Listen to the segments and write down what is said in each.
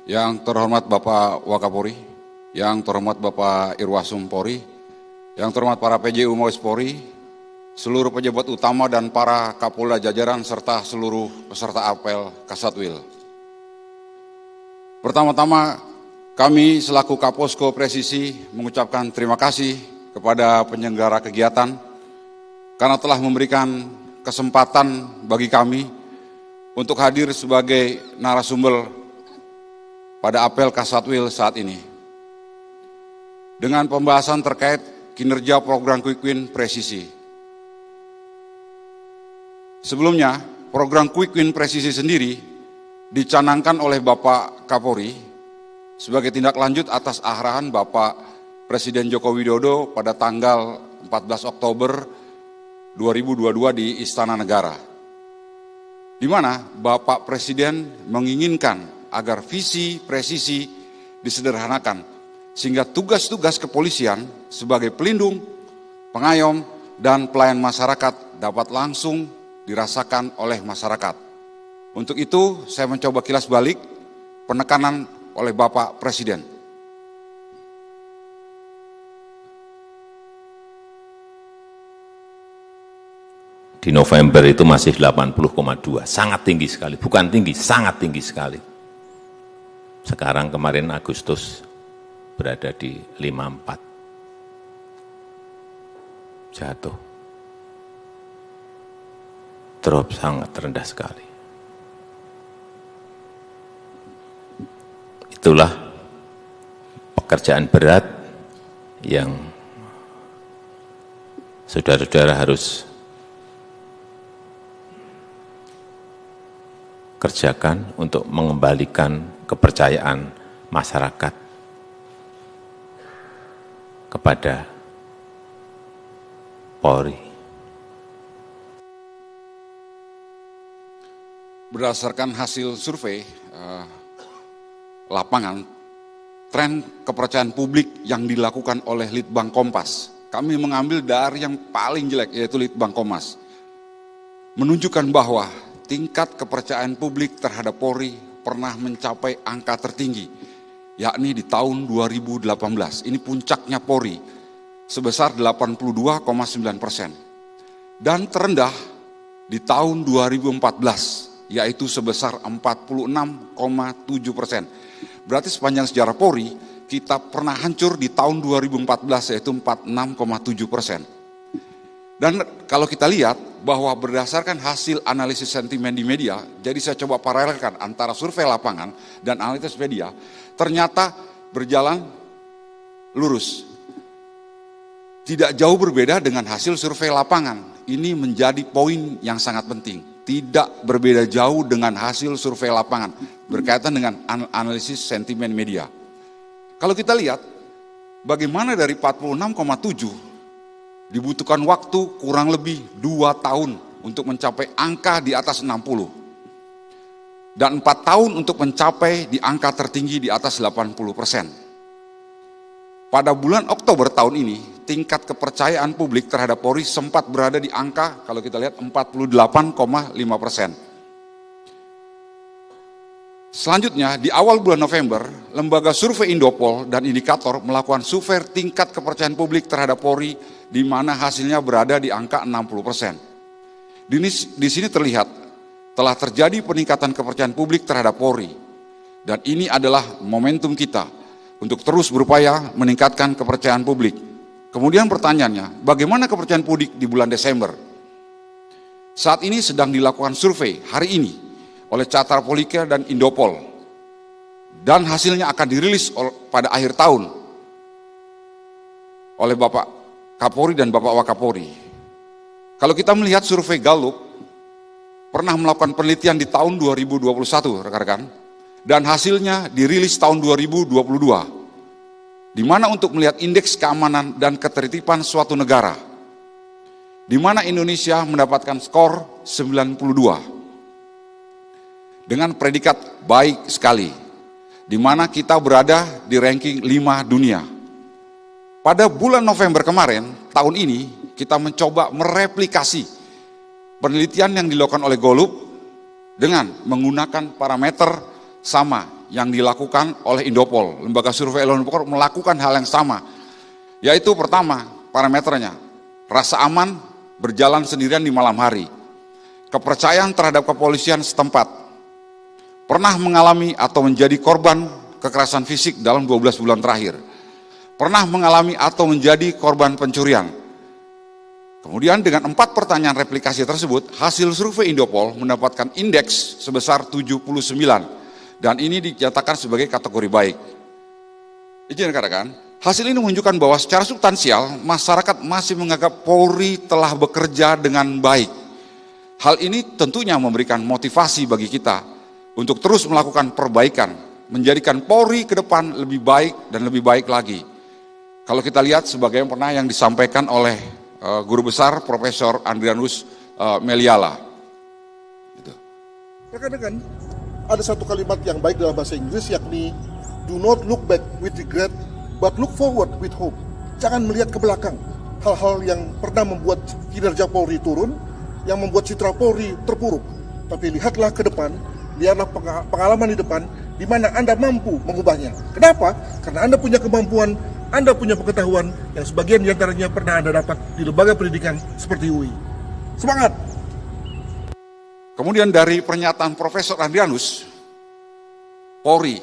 Yang terhormat Bapak Wakapolri, yang terhormat Bapak Irwasum Polri, yang terhormat para PJU Mabes Polri, seluruh pejabat utama dan para Kapolda jajaran serta seluruh peserta apel Kasatwil. Pertama-tama kami selaku Kaposko Presisi mengucapkan terima kasih kepada penyelenggara kegiatan karena telah memberikan kesempatan bagi kami untuk hadir sebagai narasumber pada apel Kasatwil saat ini. Dengan pembahasan terkait kinerja program Quick Win Presisi. Sebelumnya, program Quick Win Presisi sendiri dicanangkan oleh Bapak Kapolri sebagai tindak lanjut atas arahan Bapak Presiden Joko Widodo pada tanggal 14 Oktober 2022 di Istana Negara. Di mana Bapak Presiden menginginkan agar visi presisi disederhanakan, sehingga tugas-tugas kepolisian sebagai pelindung, pengayom, dan pelayan masyarakat dapat langsung dirasakan oleh masyarakat. Untuk itu, saya mencoba kilas balik penekanan oleh Bapak Presiden. Di November itu masih 80,2, sangat tinggi sekali, bukan tinggi, sangat tinggi sekali. Sekarang kemarin Agustus berada di 54. Jatuh. Drop sangat rendah sekali. Itulah pekerjaan berat yang saudara-saudara harus kerjakan untuk mengembalikan kepercayaan masyarakat kepada Polri. Berdasarkan hasil survei lapangan, tren kepercayaan publik yang dilakukan oleh Litbang Kompas, kami mengambil dari yang paling jelek, yaitu Litbang Kompas, menunjukkan bahwa tingkat kepercayaan publik terhadap Polri pernah mencapai angka tertinggi, yakni di tahun 2018. Ini puncaknya Polri, sebesar 82,9%. Dan terendah di tahun 2014, yaitu sebesar 46,7%. Berarti sepanjang sejarah Polri, kita pernah hancur di tahun 2014, yaitu 46,7%. Dan kalau kita lihat bahwa berdasarkan hasil analisis sentimen di media, jadi saya coba paralelkan antara survei lapangan dan analisis media, ternyata berjalan lurus. Tidak jauh berbeda dengan hasil survei lapangan. Ini menjadi poin yang sangat penting. Tidak berbeda jauh dengan hasil survei lapangan berkaitan dengan analisis sentimen media. Kalau kita lihat bagaimana dari 46,7 dibutuhkan waktu kurang lebih 2 tahun untuk mencapai angka di atas 60. Dan 4 tahun untuk mencapai di angka tertinggi di atas 80%. Pada bulan Oktober tahun ini, tingkat kepercayaan publik terhadap Polri sempat berada di angka, kalau kita lihat 48,5%. Selanjutnya, di awal bulan November, lembaga survei Indopol dan Indikator melakukan survei tingkat kepercayaan publik terhadap Polri, di mana hasilnya berada di angka 60%. Di sini terlihat telah terjadi peningkatan kepercayaan publik terhadap Polri, dan ini adalah momentum kita untuk terus berupaya meningkatkan kepercayaan publik. Kemudian pertanyaannya, bagaimana kepercayaan publik di bulan Desember? Saat ini sedang dilakukan survei hari ini oleh Carta Politika dan Indopol, dan hasilnya akan dirilis pada akhir tahun oleh Bapak Kapolri dan Bapak Wakapolri. Kalau kita melihat survei Gallup, pernah melakukan penelitian di tahun 2021, rekan-rekan, dan hasilnya dirilis tahun 2022, di mana untuk melihat indeks keamanan dan ketertiban suatu negara, di mana Indonesia mendapatkan skor 92, dengan predikat baik sekali, di mana kita berada di ranking 5 dunia. Pada bulan November kemarin, tahun ini, kita mencoba mereplikasi penelitian yang dilakukan oleh Gallup dengan menggunakan parameter sama, yang dilakukan oleh Indopol, lembaga survei Indopol melakukan hal yang sama, yaitu pertama parameternya, rasa aman berjalan sendirian di malam hari, kepercayaan terhadap kepolisian setempat, pernah mengalami atau menjadi korban kekerasan fisik dalam 12 bulan terakhir, pernah mengalami atau menjadi korban pencurian. Kemudian dengan 4 pertanyaan replikasi tersebut, hasil survei Indopol mendapatkan indeks sebesar 79, dan ini dinyatakan sebagai kategori baik. Izin katakan, hasil ini menunjukkan bahwa secara substansial, masyarakat masih menganggap Polri telah bekerja dengan baik. Hal ini tentunya memberikan motivasi bagi kita untuk terus melakukan perbaikan, menjadikan Polri ke depan lebih baik dan lebih baik lagi. Kalau kita lihat sebagai yang disampaikan oleh Guru Besar Profesor Andrianus Meliala. Gitu. Rekan-rekan, ada satu kalimat yang baik dalam bahasa Inggris, yakni do not look back with regret, but look forward with hope. Jangan melihat ke belakang hal-hal yang pernah membuat kinerja Polri turun, yang membuat citra Polri terpuruk. Tapi lihatlah ke depan, lihatlah pengalaman di depan, di mana Anda mampu mengubahnya. Kenapa? Karena Anda punya kemampuan, Anda punya pengetahuan yang sebagian diantaranya pernah Anda dapat di lembaga pendidikan seperti UI. Semangat! Kemudian dari pernyataan Profesor Andrianus, Polri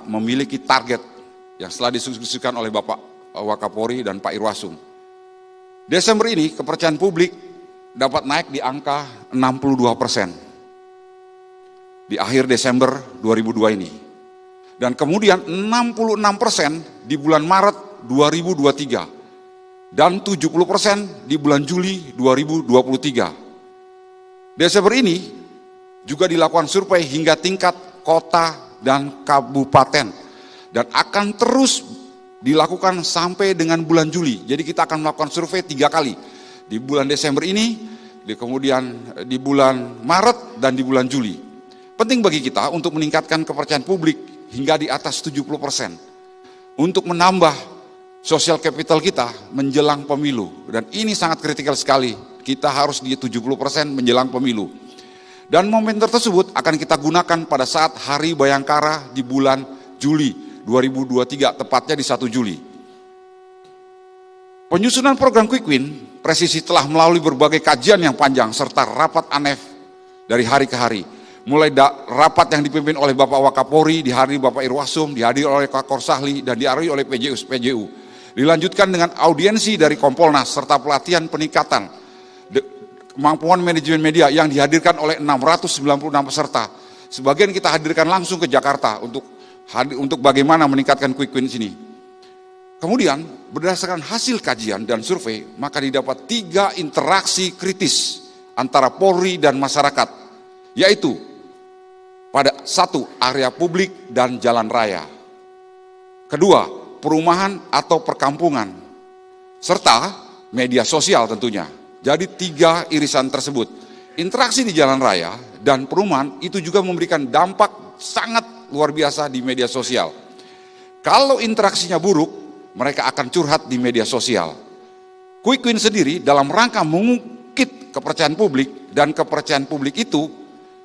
memiliki target yang setelah didiskusikan oleh Bapak Wakapolri dan Pak Irwasum. Desember ini kepercayaan publik dapat naik di angka 62% di akhir Desember 2002 ini. Dan kemudian 66% di bulan Maret 2023 dan 70% di bulan Juli 2023. Desember ini juga dilakukan survei hingga tingkat kota dan kabupaten dan akan terus dilakukan sampai dengan bulan Juli. Jadi kita akan melakukan survei 3 kali, di bulan Desember ini, kemudian di bulan Maret dan di bulan Juli. Penting bagi kita untuk meningkatkan kepercayaan publik hingga di atas 70%. Untuk menambah social capital kita menjelang pemilu. Dan ini sangat kritikal sekali. Kita harus di 70% menjelang pemilu. Dan momen tersebut akan kita gunakan pada saat Hari Bayangkara di bulan Juli 2023, tepatnya di 1 Juli. Penyusunan program Quick Win, Presisi telah melalui berbagai kajian yang panjang serta rapat ANEF dari hari ke hari. Mulai rapat yang dipimpin oleh Bapak Wakapolri, dihadiri Bapak Irwasum, dihadiri oleh Kak Korsahli, dan dihadiri oleh PJU. Dilanjutkan dengan audiensi dari Kompolnas, serta pelatihan peningkatan kemampuan manajemen media yang dihadirkan oleh 696 peserta. Sebagian kita hadirkan langsung ke Jakarta untuk bagaimana meningkatkan Quick Win ini. Kemudian, berdasarkan hasil kajian dan survei, maka didapat 3 interaksi kritis antara Polri dan masyarakat, yaitu pada 1, area publik dan jalan raya. Kedua, perumahan atau perkampungan. Serta media sosial tentunya. Jadi 3 irisan tersebut. Interaksi di jalan raya dan perumahan itu juga memberikan dampak sangat luar biasa di media sosial. Kalau interaksinya buruk, mereka akan curhat di media sosial. Quick Win sendiri dalam rangka mengungkit kepercayaan publik, dan kepercayaan publik itu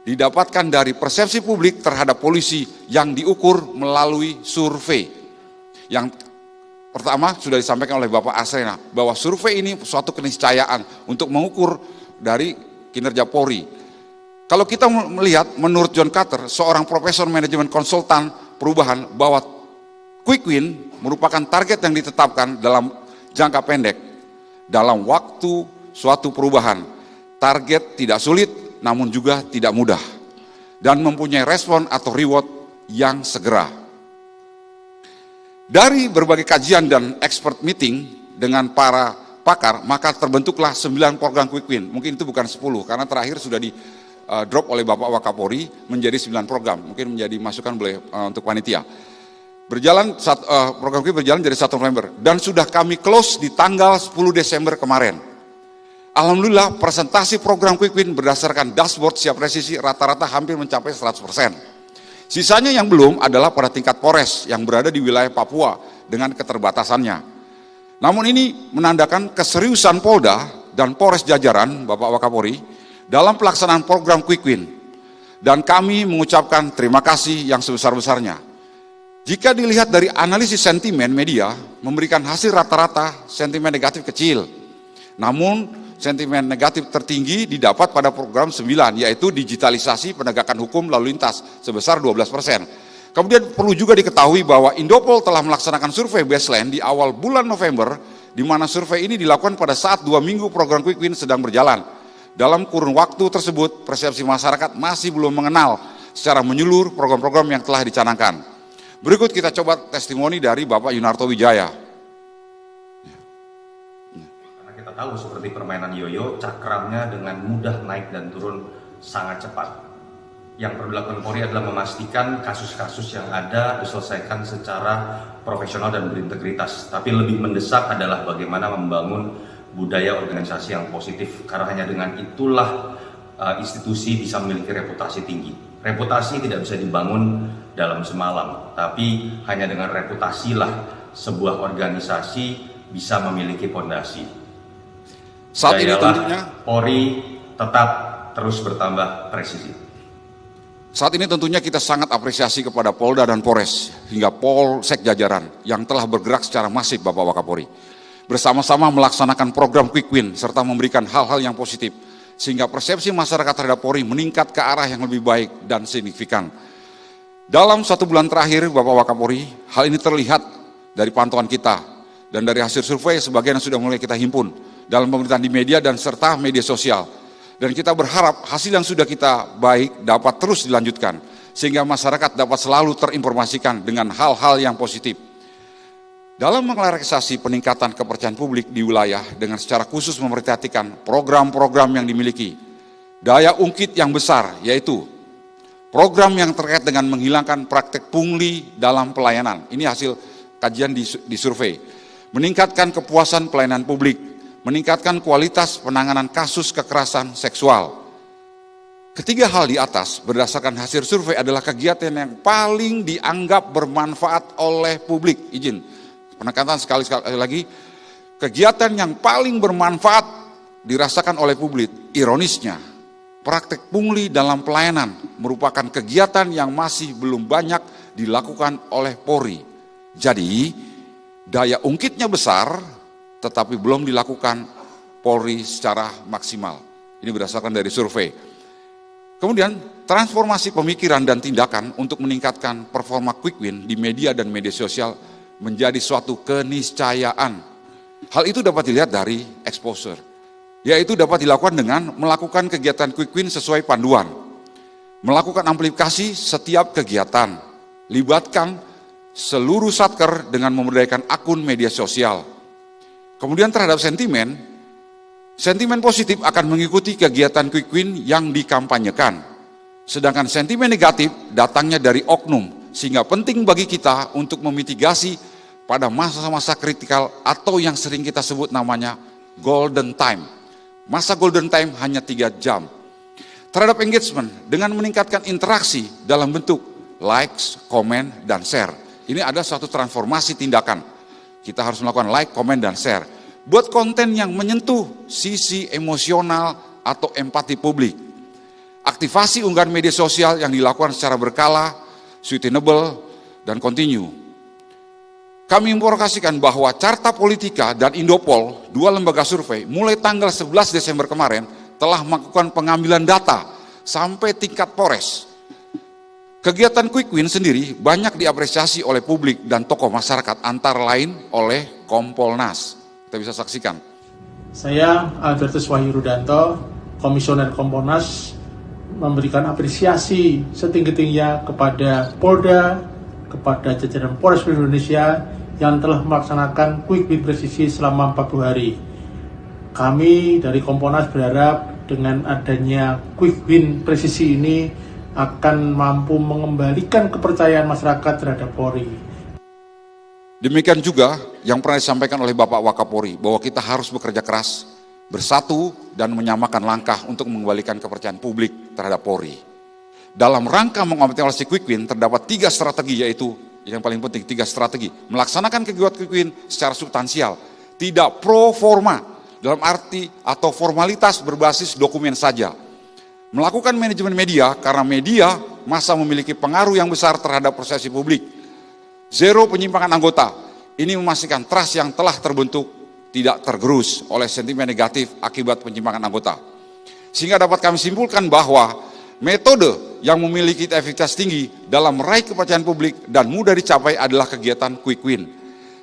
didapatkan dari persepsi publik terhadap polisi yang diukur melalui survei. Yang pertama sudah disampaikan oleh Bapak Asrena, bahwa survei ini suatu keniscayaan untuk mengukur dari kinerja Polri. Kalau kita melihat menurut John Carter, seorang profesor manajemen konsultan perubahan, bahwa Quick Win merupakan target yang ditetapkan dalam jangka pendek, dalam waktu suatu perubahan. Target tidak sulit, namun juga tidak mudah, dan mempunyai respon atau reward yang segera. Dari berbagai kajian dan expert meeting dengan para pakar, maka terbentuklah 9 program Quick Win. Mungkin itu bukan 10, karena terakhir sudah di drop oleh Bapak Wakapolri menjadi 9 program. Mungkin menjadi masukan boleh untuk panitia. Program Quick berjalan dari 1 November, dan sudah kami close di tanggal 10 Desember kemarin. Alhamdulillah, presentasi program Quick Win berdasarkan dashboard siap presisi rata-rata hampir mencapai 100%. Sisanya yang belum adalah pada tingkat Polres yang berada di wilayah Papua dengan keterbatasannya. Namun ini menandakan keseriusan Polda dan Polres jajaran Bapak Wakapolri dalam pelaksanaan program Quick Win. Dan kami mengucapkan terima kasih yang sebesar-besarnya. Jika dilihat dari analisis sentimen media, memberikan hasil rata-rata sentimen negatif kecil. Namun, sentimen negatif tertinggi didapat pada program 9, yaitu digitalisasi penegakan hukum lalu lintas sebesar 12%. Kemudian perlu juga diketahui bahwa Indopol telah melaksanakan survei baseline di awal bulan November, di mana survei ini dilakukan pada saat 2 minggu program Quick Win sedang berjalan. Dalam kurun waktu tersebut, persepsi masyarakat masih belum mengenal secara menyeluruh program-program yang telah dicanangkan. Berikut kita coba testimoni dari Bapak Yunarto Wijaya. Karena kita tahu seperti permainan yoyo, cakramnya dengan mudah naik dan turun sangat cepat. Yang perlu dilakukan Polri adalah memastikan kasus-kasus yang ada diselesaikan secara profesional dan berintegritas. Tapi lebih mendesak adalah bagaimana membangun budaya organisasi yang positif, karena hanya dengan itulah institusi bisa memiliki reputasi tinggi. Reputasi tidak bisa dibangun dalam semalam, tapi hanya dengan reputasilah sebuah organisasi bisa memiliki fondasi. Saat ini tentunya Polri tetap terus bertambah presisi. Saat ini tentunya kita sangat apresiasi kepada Polda dan Polres hingga Polsek jajaran yang telah bergerak secara masif, Bapak Wakapolri. Bersama-sama melaksanakan program Quick Win serta memberikan hal-hal yang positif sehingga persepsi masyarakat terhadap Polri meningkat ke arah yang lebih baik dan signifikan. Dalam 1 bulan terakhir, Bapak Wakapolri, hal ini terlihat dari pantauan kita dan dari hasil survei sebagian yang sudah mulai kita himpun dalam pemberitaan di media dan serta media sosial. Dan kita berharap hasil yang sudah kita baik dapat terus dilanjutkan sehingga masyarakat dapat selalu terinformasikan dengan hal-hal yang positif. Dalam mengklarifikasi peningkatan kepercayaan publik di wilayah dengan secara khusus memperhatikan program-program yang dimiliki, daya ungkit yang besar yaitu program yang terkait dengan menghilangkan praktek pungli dalam pelayanan. Ini hasil kajian di survei. Meningkatkan kepuasan pelayanan publik, meningkatkan kualitas penanganan kasus kekerasan seksual. Ketiga hal di atas berdasarkan hasil survei adalah kegiatan yang paling dianggap bermanfaat oleh publik. Izin penekanan sekali lagi, kegiatan yang paling bermanfaat dirasakan oleh publik. Ironisnya, praktek pungli dalam pelayanan merupakan kegiatan yang masih belum banyak dilakukan oleh Polri. Jadi, daya ungkitnya besar, tetapi belum dilakukan Polri secara maksimal. Ini berdasarkan dari survei. Kemudian, transformasi pemikiran dan tindakan untuk meningkatkan performa Quick Win di media dan media sosial menjadi suatu keniscayaan. Hal itu dapat dilihat dari exposure, yaitu dapat dilakukan dengan melakukan kegiatan Quick Win sesuai panduan, melakukan amplifikasi setiap kegiatan, libatkan seluruh satker dengan memberdayakan akun media sosial. Kemudian terhadap sentimen positif akan mengikuti kegiatan Quick Win yang dikampanyekan, sedangkan sentimen negatif datangnya dari oknum, sehingga penting bagi kita untuk memitigasi pada masa-masa kritikal atau yang sering kita sebut namanya golden time. Masa golden time hanya 3 jam. Terhadap engagement dengan meningkatkan interaksi dalam bentuk likes, komen, dan share. Ini ada suatu transformasi tindakan. Kita harus melakukan like, komen, dan share. Buat konten yang menyentuh sisi emosional atau empati publik. Aktivasi unggahan media sosial yang dilakukan secara berkala, sustainable, dan continue. Kami informasikan bahwa Carta Politika dan Indopol, 2 lembaga survei, mulai tanggal 11 Desember kemarin telah melakukan pengambilan data sampai tingkat Polres. Kegiatan Quick Win sendiri banyak diapresiasi oleh publik dan tokoh masyarakat, antara lain oleh Kompolnas. Kita bisa saksikan. Saya Albertus Wahyu Rudanto, Komisioner Kompolnas, memberikan apresiasi setinggi-tingginya kepada Polda, kepada jajaran Polres Indonesia yang telah melaksanakan Quick Win presisi selama 40 hari. Kami dari Kompolnas berharap dengan adanya Quick Win presisi ini akan mampu mengembalikan kepercayaan masyarakat terhadap Polri. Demikian juga yang pernah disampaikan oleh Bapak Wakapolri bahwa kita harus bekerja keras, bersatu dan menyamakan langkah untuk mengembalikan kepercayaan publik terhadap Polri. Dalam rangka mengoptimalisasi Quick Win terdapat 3 strategi, yaitu yang paling penting 3 strategi. Melaksanakan kegiatan Quick Win secara substansial, tidak pro forma dalam arti atau formalitas berbasis dokumen saja. Melakukan manajemen media karena media masa memiliki pengaruh yang besar terhadap persepsi publik. Zero penyimpangan anggota. Ini memastikan trust yang telah terbentuk tidak tergerus oleh sentimen negatif akibat penyimpangan anggota. Sehingga dapat kami simpulkan bahwa metode yang memiliki efektivitas tinggi dalam meraih kepercayaan publik dan mudah dicapai adalah kegiatan quick win.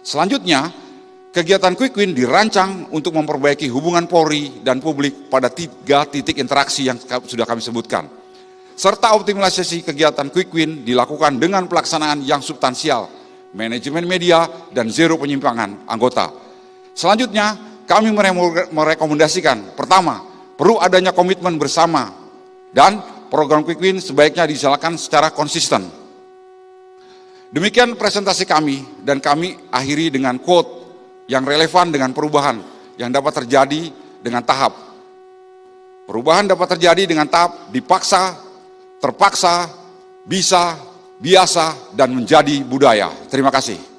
Selanjutnya, kegiatan quick win dirancang untuk memperbaiki hubungan Polri dan publik pada 3 titik interaksi yang sudah kami sebutkan. Serta optimalisasi kegiatan quick win dilakukan dengan pelaksanaan yang substansial, manajemen media, dan zero penyimpangan anggota. Selanjutnya, kami merekomendasikan, pertama, perlu adanya komitmen bersama dan program quick win sebaiknya dijalankan secara konsisten. Demikian presentasi kami dan kami akhiri dengan quote yang relevan dengan perubahan yang dapat terjadi dengan tahap. Perubahan dapat terjadi dengan tahap dipaksa, terpaksa, bisa, biasa, dan menjadi budaya. Terima kasih.